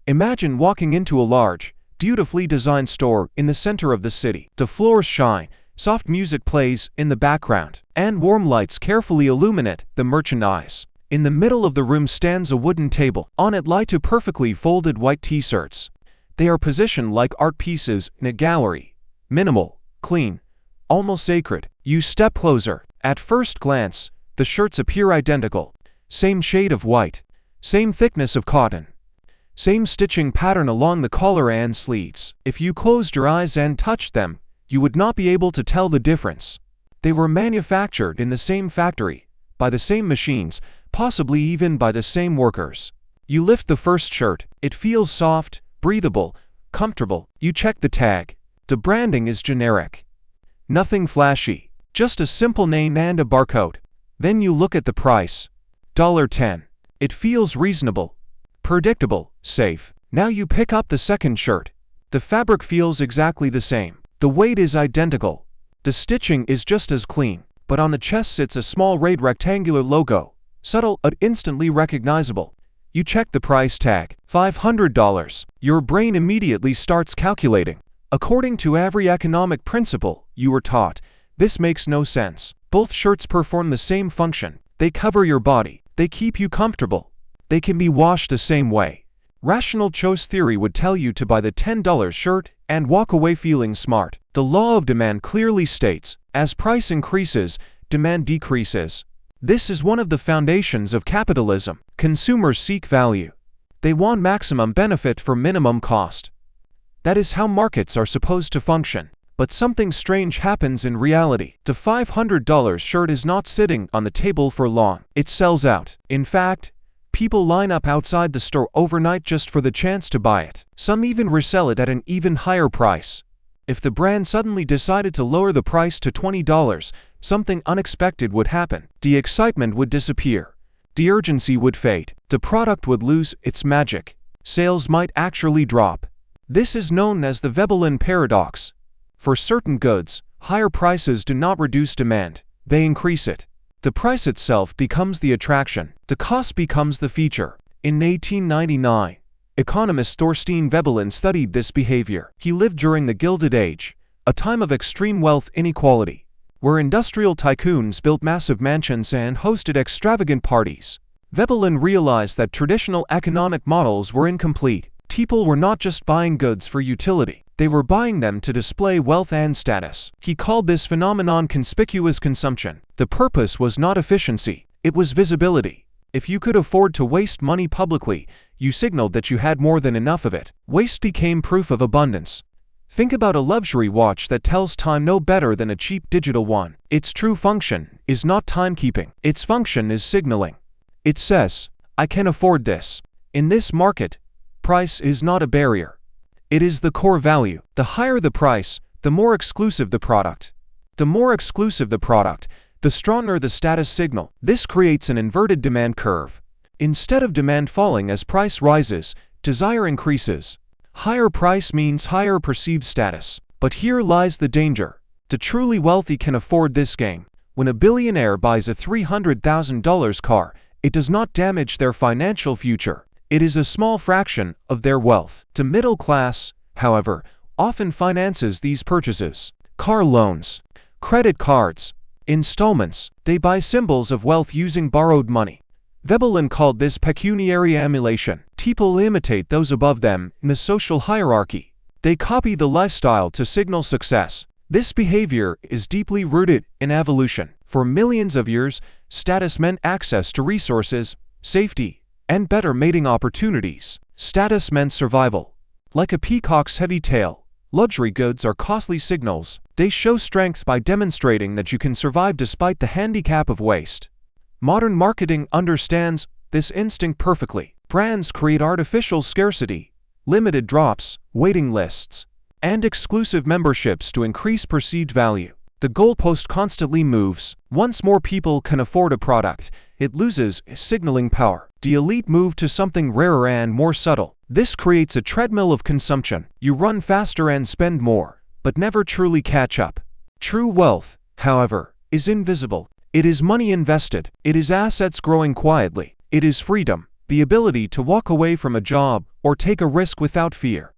Imagine walking into a large, beautifully designed store in the center of the city. The floors shine, soft music plays in the background, and warm lights carefully illuminate the merchandise. In the middle of the room stands a wooden table. On it lie two perfectly folded white t-shirts. They are positioned like art pieces in a gallery. Minimal, clean, almost sacred. You step closer. At first glance, the shirts appear identical. Same shade of white, same thickness of cotton, same stitching pattern along the collar and sleeves. If you closed your eyes and touched them, you would not be able to tell the difference. They were manufactured in the same factory, by the same machines, possibly even by the same workers. You lift the first shirt. It feels soft, breathable, comfortable. You check the tag. The branding is generic. Nothing flashy, just a simple name and a barcode. Then you look at the price. $10. It feels reasonable, predictable, safe. Now you pick up the second shirt. The fabric feels exactly the same. The weight is identical. The stitching is just as clean, but on the chest sits a small red rectangular logo. Subtle but instantly recognizable. You check the price tag. $500. Your brain immediately starts calculating. According to every economic principle you were taught, this makes no sense. Both shirts perform the same function. They cover your body. They keep you comfortable. They can be washed the same way. Rational choice theory would tell you to buy the $10 shirt and walk away feeling smart. The law of demand clearly states, as price increases, demand decreases. This is one of the foundations of capitalism. Consumers seek value. They want maximum benefit for minimum cost. That is how markets are supposed to function. But something strange happens in reality. The $500 shirt is not sitting on the table for long. It sells out. In fact, people line up outside the store overnight just for the chance to buy it. Some even resell it at an even higher price. If the brand suddenly decided to lower the price to $20, something unexpected would happen. The excitement would disappear. The urgency would fade. The product would lose its magic. Sales might actually drop. This is known as the Veblen paradox. For certain goods, higher prices do not reduce demand, they increase it. The price itself becomes the attraction. The cost becomes the feature. In 1899, economist Thorstein Veblen studied this behavior. He lived during the Gilded Age, a time of extreme wealth inequality, where industrial tycoons built massive mansions and hosted extravagant parties. Veblen realized that traditional economic models were incomplete. People were not just buying goods for utility. They were buying them to display wealth and status. He called this phenomenon conspicuous consumption. The purpose was not efficiency, it was visibility. If you could afford to waste money publicly, you signaled that you had more than enough of it. Waste became proof of abundance. Think about a luxury watch that tells time no better than a cheap digital one. Its true function is not timekeeping. Its function is signaling. It says, I can afford this. In this market, price is not a barrier. It is the core value. The higher the price, the more exclusive the product. The more exclusive the product, the stronger the status signal. This creates an inverted demand curve. Instead of demand falling as price rises, desire increases. Higher price means higher perceived status. But here lies the danger. The truly wealthy can afford this game. When a billionaire buys a $300,000 car, it does not damage their financial future. It is a small fraction of their wealth. The middle class, however, often finances these purchases. Car loans, credit cards, installments. They buy symbols of wealth using borrowed money. Veblen called this pecuniary emulation. People imitate those above them in the social hierarchy. They copy the lifestyle to signal success. This behavior is deeply rooted in evolution. For millions of years, status meant access to resources, safety, and better mating opportunities. Status meant survival. Like a peacock's heavy tail, luxury goods are costly signals. They show strength by demonstrating that you can survive despite the handicap of waste. Modern marketing understands this instinct perfectly. Brands create artificial scarcity, limited drops, waiting lists, and exclusive memberships to increase perceived value. The goalpost constantly moves. Once more people can afford a product, it loses signaling power. The elite move to something rarer and more subtle. This creates a treadmill of consumption. You run faster and spend more, but never truly catch up. True wealth, however, is invisible. It is money invested. It is assets growing quietly. It is freedom, the ability to walk away from a job or take a risk without fear.